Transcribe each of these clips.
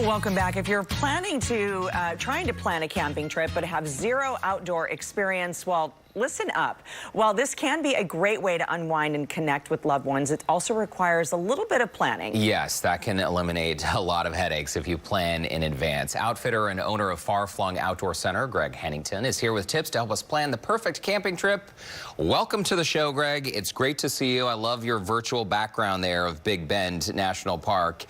Welcome back. If you're planning to, trying to plan a camping trip but have zero outdoor experience, well, listen up. While this can be a great way to unwind and connect with loved ones, it also requires a little bit of planning. Yes, that can eliminate a lot of headaches if you plan in advance. Outfitter and owner of Flung Outdoor Center, Greg Henington, is here with tips to help us plan the perfect camping trip. Welcome to the show, Greg. It's great to see you. I love your virtual background there of Big Bend National Park.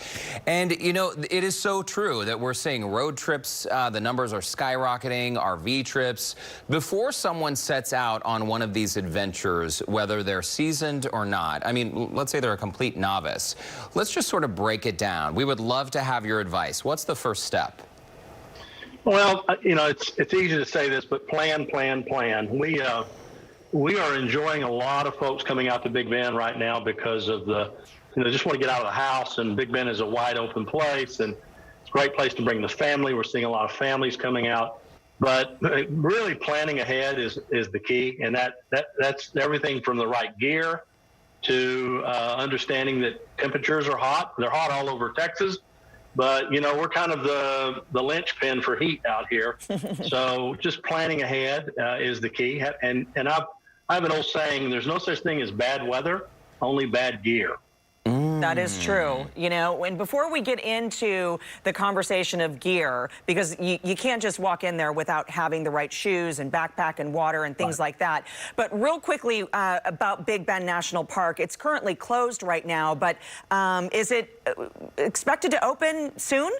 And, you know, it is so true that we're seeing road trips, the numbers are skyrocketing, RV trips. Before someone sets out on one of these adventures, whether they're seasoned or not, I mean, let's say they're a complete novice, let's just sort of break it down. We would love to have your advice. What's the first step? Well, you know, it's easy to say this, but plan. We are enjoying a lot of folks coming out to Big Bend right now because of just want to get out of the house, and Big Bend is a wide open place, and it's a great place to bring the family. We're seeing a lot of families coming out. But really planning ahead is the key, and that's everything from the right gear to understanding that temperatures are hot. They're hot all over Texas, but you know we're kind of the linchpin for heat out here. So just planning ahead is the key. And I have an old saying: "There's no such thing as bad weather, only bad gear." That is true, you know, and before we get into the conversation of gear, because you can't just walk in there without having the right shoes and backpack and water and things like that. But real quickly about Big Bend National Park, it's currently closed right now, but is it expected to open soon?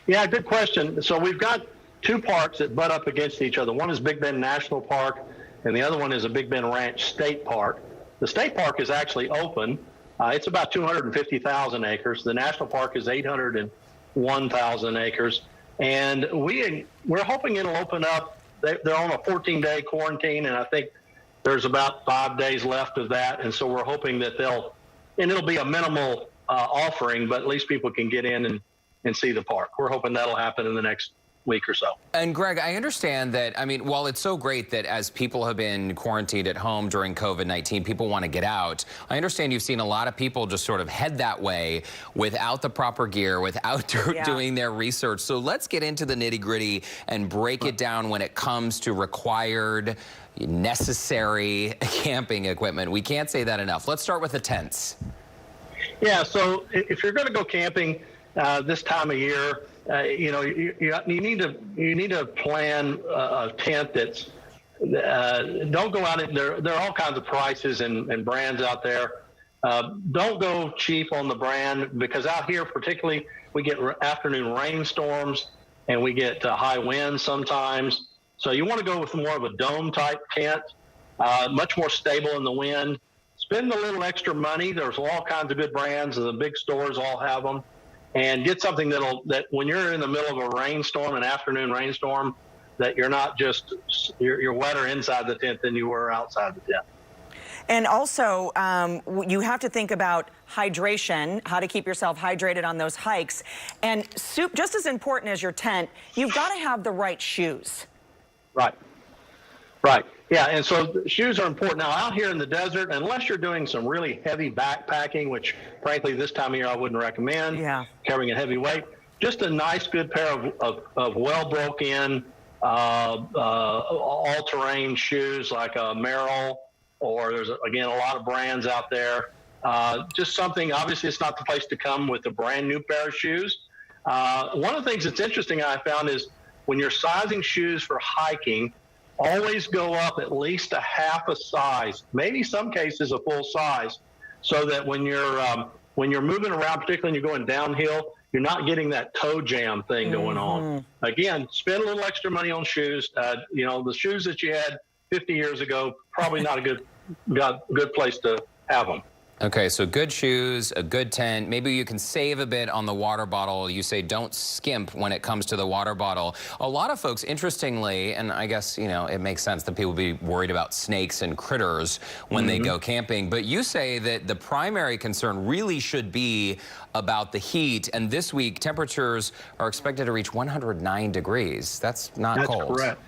Yeah, good question. So we've got two parks that butt up against each other. One is Big Bend National Park, and the other one is a Big Bend Ranch State Park. The state park is actually open. It's about 250,000 acres. The national park is 801,000 acres. And we're hoping it'll open up. They're on a 14-day quarantine, and I think there's about 5 days left of that. And so we're hoping that it'll be a minimal offering, but at least people can get in and see the park. We're hoping that'll happen in the next week or so. And Greg, I understand that, I mean, while it's so great that as people have been quarantined at home during COVID-19, people want to get out, I understand you've seen a lot of people just sort of head that way without the proper gear, without doing their research. So let's get into the nitty-gritty and break it down when it comes to required, necessary camping equipment. We can't say that enough. Let's start with the tents. Yeah, so if you're going to go camping this time of year, you know, you need to plan a tent that's don't go out. There are all kinds of prices and brands out there. Don't go cheap on the brand, because out here particularly we get afternoon rainstorms and we get high winds sometimes. So you want to go with more of a dome type tent, much more stable in the wind. Spend a little extra money. There's all kinds of good brands, and the big stores all have them. And get something that when you're in the middle of a rainstorm, an afternoon rainstorm, that you're not just, you're wetter inside the tent than you were outside the tent. And also, you have to think about hydration, how to keep yourself hydrated on those hikes. And just as important as your tent, you've got to have the right shoes. Right. Yeah, and so shoes are important. Now, out here in the desert, unless you're doing some really heavy backpacking, which frankly this time of year I wouldn't recommend, carrying a heavy weight, just a nice good pair of well broke in all-terrain shoes like a Merrill, or there's again a lot of brands out there. Just something, obviously it's not the place to come with a brand new pair of shoes. One of the things that's interesting I found is when you're sizing shoes for hiking, always go up at least a half a size, maybe some cases a full size, so that when you're moving around, particularly when you're going downhill, you're not getting that toe jam thing going on. Again, spend a little extra money on shoes. You know, the shoes that you had 50 years ago, probably not a good place to have them. Okay, so good shoes, a good tent. Maybe you can save a bit on the water bottle. You say don't skimp when it comes to the water bottle. A lot of folks, interestingly, and I guess, you know, it makes sense that people be worried about snakes and critters when they go camping, but you say that the primary concern really should be about the heat, and this week temperatures are expected to reach 109 degrees. That's not cold. That's correct.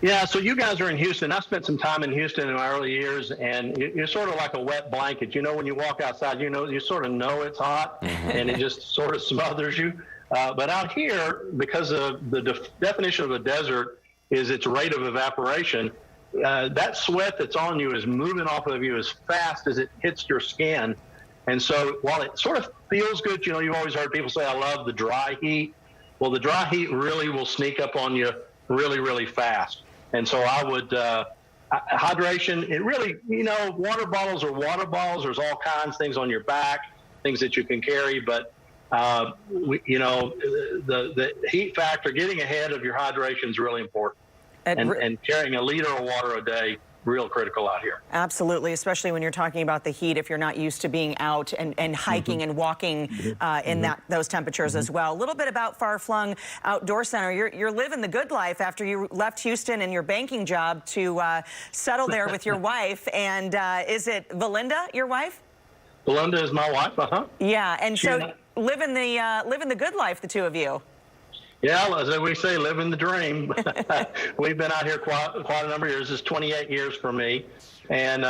Yeah, so you guys are in Houston. I spent some time in Houston in my early years, and you're sort of like a wet blanket. You know, when you walk outside, you sort of know it's hot, and it just sort of smothers you. But out here, because of the definition of a desert is its rate of evaporation, that sweat that's on you is moving off of you as fast as it hits your skin. And so while it sort of feels good, you know, you've always heard people say, I love the dry heat. Well, the dry heat really will sneak up on you really, really fast. And so I would, hydration, it really, you know, water bottles are water bottles. There's all kinds of things on your back, things that you can carry. But, you know, the heat factor, getting ahead of your hydration is really important. And carrying a liter of water a day, real critical out here. Absolutely, especially when you're talking about the heat, if you're not used to being out and hiking and walking in those temperatures as well. A little bit about Far Flung Outdoor Center. You're living the good life after you left Houston and your banking job to settle there with your wife. And is it Valinda, your wife? Valinda is my wife, Yeah, and so living the good life, the two of you. Yeah, as we say, living the dream. We've been out here quite a number of years. This is 28 years for me, and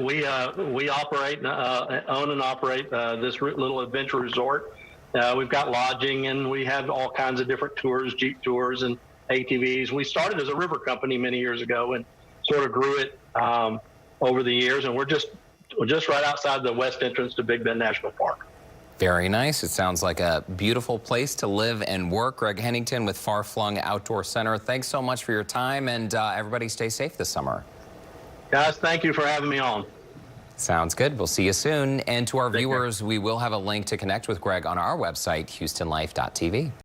we operate, own and operate this little adventure resort. We've got lodging, and we have all kinds of different tours, Jeep tours and ATVs. We started as a river company many years ago, and sort of grew it over the years. And we're just right outside the west entrance to Big Bend National Park. Very nice. It sounds like a beautiful place to live and work. Greg Henington with Far Flung Outdoor Center. Thanks so much for your time, and everybody stay safe this summer. Guys, thank you for having me on. Sounds good. We'll see you soon. And to our viewers, we will have a link to connect with Greg on our website, HoustonLife.tv.